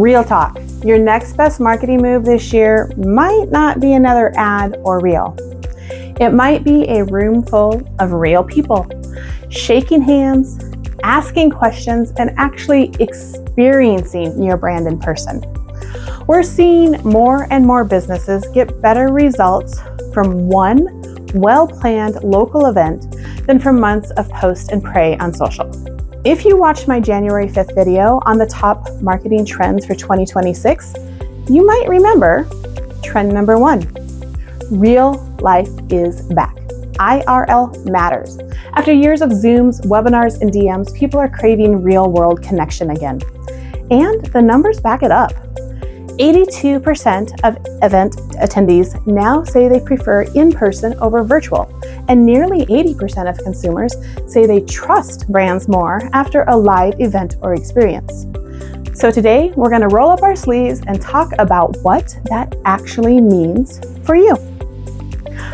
Real talk, your next best marketing move this year might not be another ad or reel. It might be a room full of real people, shaking hands, asking questions, and actually experiencing your brand in person. We're seeing more and more businesses get better results from one well-planned local event than from months of post and pray on social. If you watched my January 5th video on the top marketing trends for 2026, you might remember trend number 1. Real life is back. IRL matters. After years of Zooms, webinars, and DMs, people are craving real-world connection again. And the numbers back it up. 82% of event attendees now say they prefer in-person over virtual, and nearly 80% of consumers say they trust brands more after a live event or experience. So today, we're going to roll up our sleeves and talk about what that actually means for you.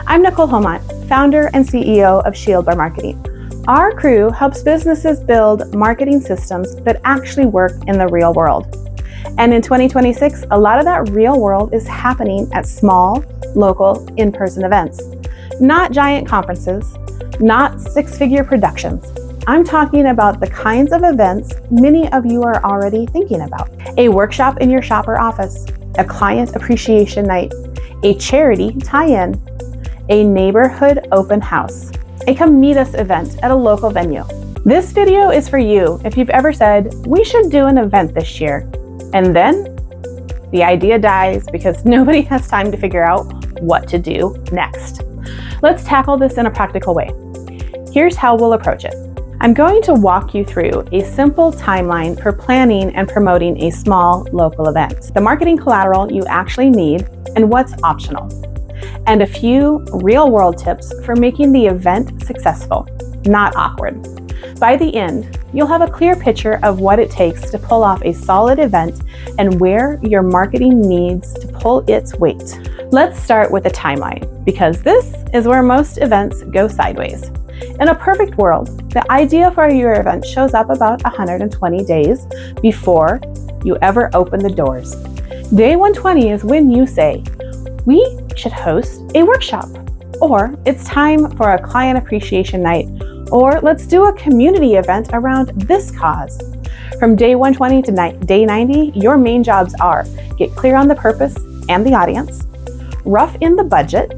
I'm Nicole Homont, founder and CEO of Shield by Marketing. Our crew helps businesses build marketing systems that actually work in the real world. And in 2026, a lot of that real world is happening at small, local, in-person events. Not giant conferences, not six-figure productions. I'm talking about the kinds of events many of you are already thinking about. A workshop in your shop or office, a client appreciation night, a charity tie-in, a neighborhood open house, a come meet us event at a local venue. This video is for you if you've ever said, we should do an event this year. And then the idea dies because nobody has time to figure out what to do next. Let's tackle this in a practical way. Here's how we'll approach it. I'm going to walk you through a simple timeline for planning and promoting a small local event, the marketing collateral you actually need and what's optional, and a few real-world tips for making the event successful, not awkward. By the end, you'll have a clear picture of what it takes to pull off a solid event and where your marketing needs to pull its weight. Let's start with a timeline, because this is where most events go sideways. In a perfect world, the idea for your event shows up about 120 days before you ever open the doors. Day 120 is when you say, we should host a workshop, or it's time for a client appreciation night, or let's do a community event around this cause. From day 120 to day 90, your main jobs are get clear on the purpose and the audience, rough in the budget,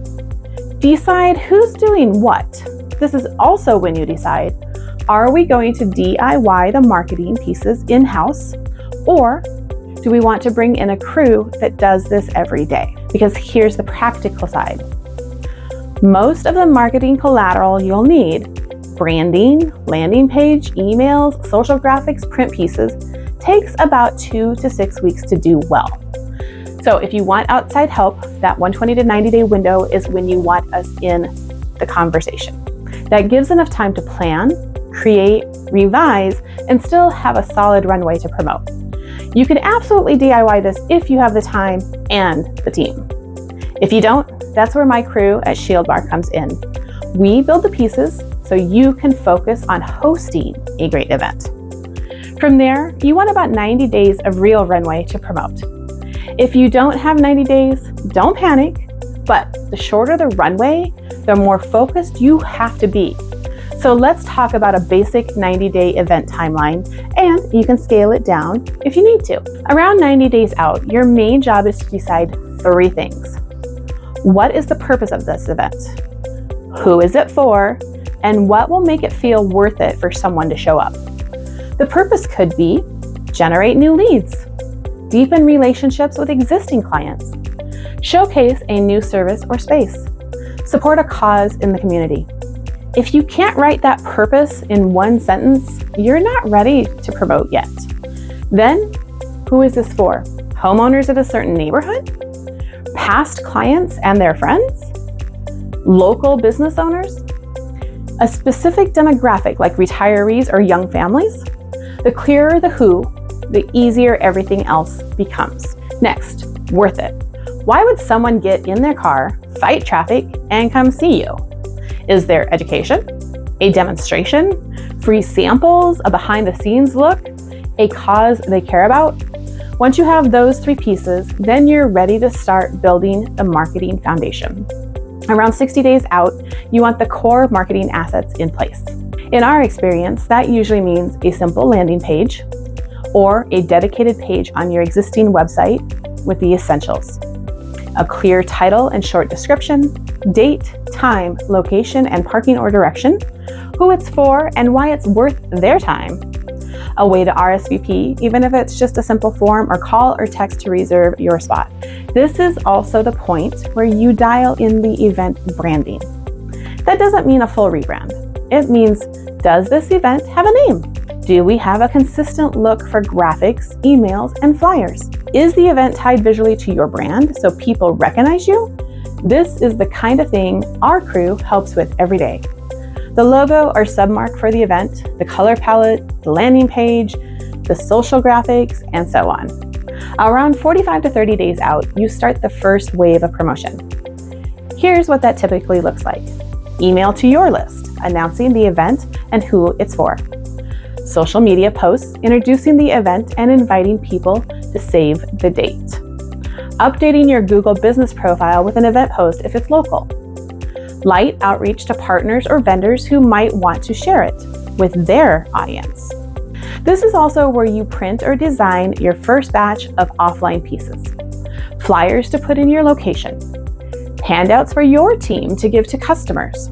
decide who's doing what. This is also when you decide, are we going to DIY the marketing pieces in-house, or do we want to bring in a crew that does this every day? Because here's the practical side. Most of the marketing collateral you'll need, branding, landing page, emails, social graphics, print pieces, takes about 2 to 6 weeks to do well. So if you want outside help, that 120 to 90 day window is when you want us in the conversation. That gives enough time to plan, create, revise, and still have a solid runway to promote. You can absolutely DIY this if you have the time and the team. If you don't, that's where my crew at Shield Bar comes in. We build the pieces so you can focus on hosting a great event. From there, you want about 90 days of real runway to promote. If you don't have 90 days, don't panic, but the shorter the runway, the more focused you have to be. So let's talk about a basic 90-day event timeline, and you can scale it down if you need to. Around 90 days out, your main job is to decide 3 things. What is the purpose of this event? Who is it for? And what will make it feel worth it for someone to show up? The purpose could be generate new leads, deepen relationships with existing clients, showcase a new service or space, support a cause in the community. If you can't write that purpose in one sentence, you're not ready to promote yet. Then, who is this for? Homeowners of a certain neighborhood? Past clients and their friends? Local business owners? A specific demographic like retirees or young families? The clearer the who, the easier everything else becomes. Next, worth it. Why would someone get in their car, fight traffic, and come see you? Is there education, a demonstration, free samples, a behind-the-scenes look, a cause they care about? Once you have those 3 pieces, then you're ready to start building the marketing foundation. Around 60 days out, you want the core marketing assets in place. In our experience, that usually means a simple landing page or a dedicated page on your existing website with the essentials. A clear title and short description, date, time, location, and parking or direction, who it's for and why it's worth their time, a way to RSVP, even if it's just a simple form, or call or text to reserve your spot. This is also the point where you dial in the event branding. That doesn't mean a full rebrand. It means, does this event have a name? Do we have a consistent look for graphics, emails, and flyers? Is the event tied visually to your brand so people recognize you? This is the kind of thing our crew helps with every day. The logo or submark for the event, the color palette, the landing page, the social graphics, and so on. Around 45 to 30 days out, you start the first wave of promotion. Here's what that typically looks like. Email to your list, announcing the event and who it's for. Social media posts introducing the event and inviting people to save the date. Updating your Google business profile with an event post if it's local. Light outreach to partners or vendors who might want to share it with their audience. This is also where you print or design your first batch of offline pieces. Flyers to put in your location. Handouts for your team to give to customers.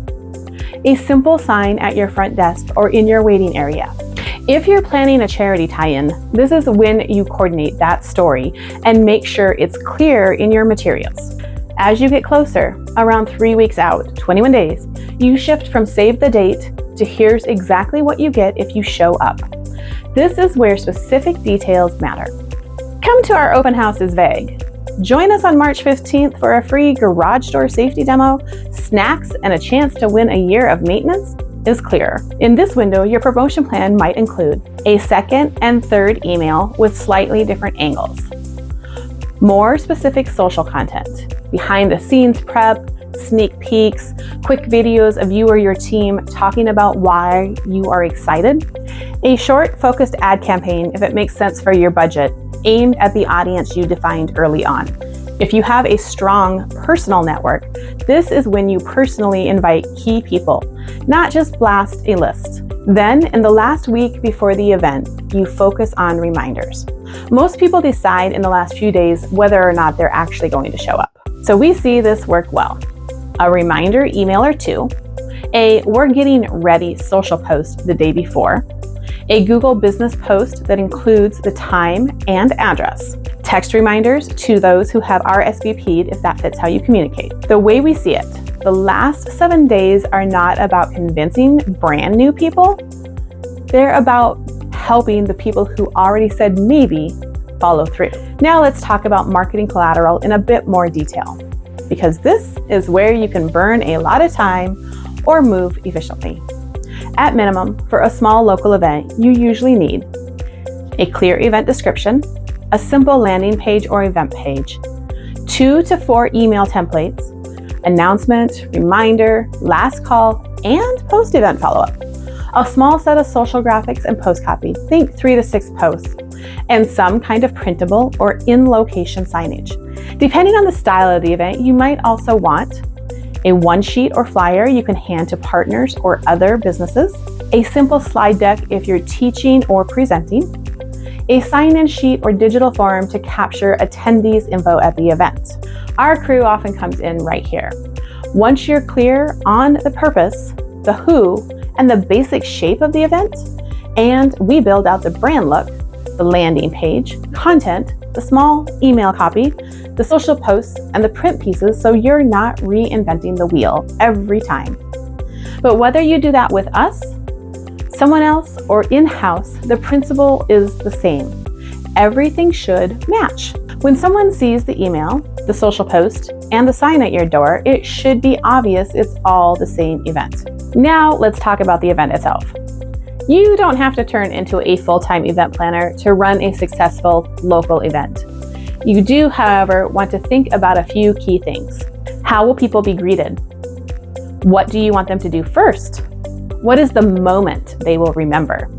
A simple sign at your front desk or in your waiting area. If you're planning a charity tie-in, this is when you coordinate that story and make sure it's clear in your materials. As you get closer, around 3 weeks out, 21 days, you shift from save the date to here's exactly what you get if you show up. This is where specific details matter. Come to our open house is vague. Join us on March 15th for a free garage door safety demo, snacks, and a chance to win a year of maintenance is clearer. In this window, your promotion plan might include a second and third email with slightly different angles, more specific social content, behind the scenes prep, sneak peeks, quick videos of you or your team talking about why you are excited, a short focused ad campaign if it makes sense for your budget, aimed at the audience you defined early on. If you have a strong personal network, this is when you personally invite key people, not just blast a list. Then, in the last week before the event, you focus on reminders. Most people decide in the last few days whether or not they're actually going to show up. So we see this work well. A reminder email or 2, a we're getting ready social post the day before, a Google business post that includes the time and address, text reminders to those who have RSVP'd if that fits how you communicate. The way we see it, the last 7 days are not about convincing brand new people. They're about helping the people who already said maybe follow through. Now let's talk about marketing collateral in a bit more detail, because this is where you can burn a lot of time or move efficiently. At minimum, for a small local event, you usually need a clear event description, a simple landing page or event page, 2 to 4 email templates, announcement, reminder, last call, and post-event follow-up. A small set of social graphics and post copy, think 3 to 6 posts, and some kind of printable or in-location signage. Depending on the style of the event, you might also want a one-sheet or flyer you can hand to partners or other businesses, a simple slide deck if you're teaching or presenting, a sign-in sheet or digital form to capture attendees' info at the event. Our crew often comes in right here. Once you're clear on the purpose, the who, and the basic shape of the event, and we build out the brand look, the landing page, content, the small email copy, the social posts, and the print pieces so you're not reinventing the wheel every time. But whether you do that with us, someone else, or in-house, the principle is the same. Everything should match. When someone sees the email, the social post, and the sign at your door, it should be obvious it's all the same event. Now let's talk about the event itself. You don't have to turn into a full-time event planner to run a successful local event. You do, however, want to think about a few key things. How will people be greeted? What do you want them to do first? What is the moment they will remember?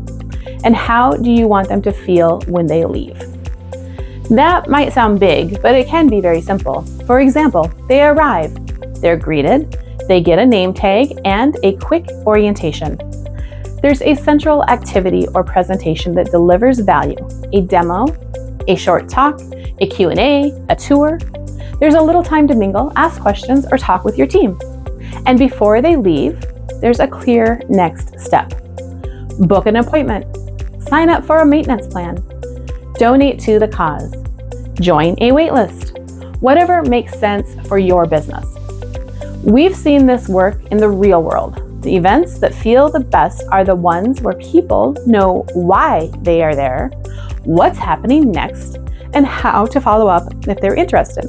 And how do you want them to feel when they leave? That might sound big, but it can be very simple. For example, they arrive, they're greeted, they get a name tag and a quick orientation. There's a central activity or presentation that delivers value, a demo, a short talk, a Q&A, a tour. There's a little time to mingle, ask questions, or talk with your team. And before they leave, there's a clear next step. Book an appointment, sign up for a maintenance plan, donate to the cause, join a waitlist, whatever makes sense for your business. We've seen this work in the real world. The events that feel the best are the ones where people know why they are there, what's happening next, and how to follow up if they're interested.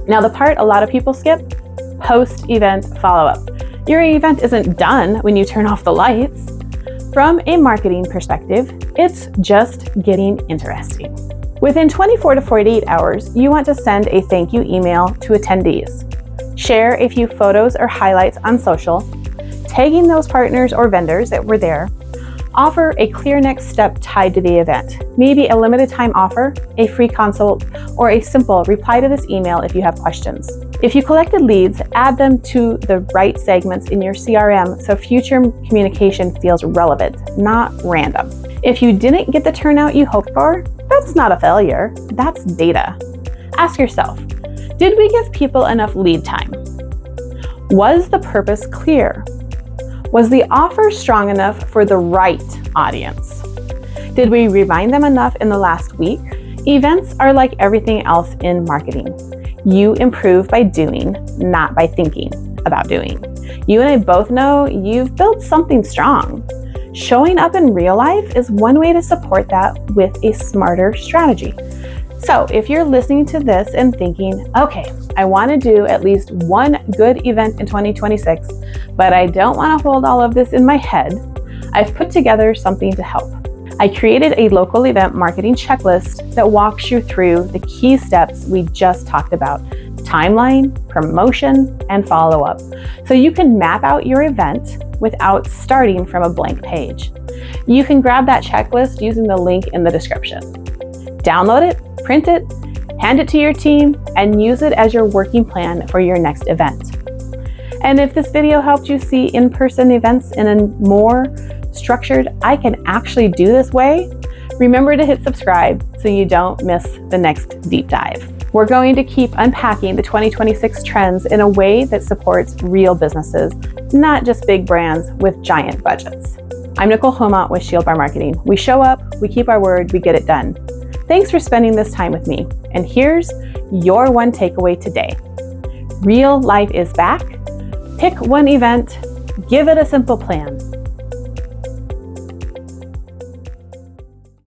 Now, the part a lot of people skip, post-event follow-up. Your event isn't done when you turn off the lights. From a marketing perspective, it's just getting interesting. Within 24 to 48 hours, you want to send a thank you email to attendees. Share a few photos or highlights on social, tagging those partners or vendors that were there. Offer a clear next step tied to the event. Maybe a limited time offer, a free consult, or a simple reply to this email if you have questions. If you collected leads, add them to the right segments in your CRM so future communication feels relevant, not random. If you didn't get the turnout you hoped for, that's not a failure, that's data. Ask yourself, did we give people enough lead time? Was the purpose clear? Was the offer strong enough for the right audience? Did we remind them enough in the last week? Events are like everything else in marketing. You improve by doing, not by thinking about doing. You and I both know you've built something strong. Showing up in real life is one way to support that with a smarter strategy. So if you're listening to this and thinking, okay, I want to do at least one good event in 2026, but I don't want to hold all of this in my head, I've put together something to help. I created a local event marketing checklist that walks you through the key steps we just talked about: timeline, promotion, and follow-up, so you can map out your event without starting from a blank page. You can grab that checklist using the link in the description. Download it, print it, hand it to your team, and use it as your working plan for your next event. And if this video helped you see in-person events in a more structured, I can actually do this way, remember to hit subscribe so you don't miss the next deep dive. We're going to keep unpacking the 2026 trends in a way that supports real businesses, not just big brands with giant budgets. I'm Nicole Homont with Shield Bar Marketing. We show up, we keep our word, we get it done. Thanks for spending this time with me. And here's your one takeaway today. Real life is back. Pick one event, give it a simple plan,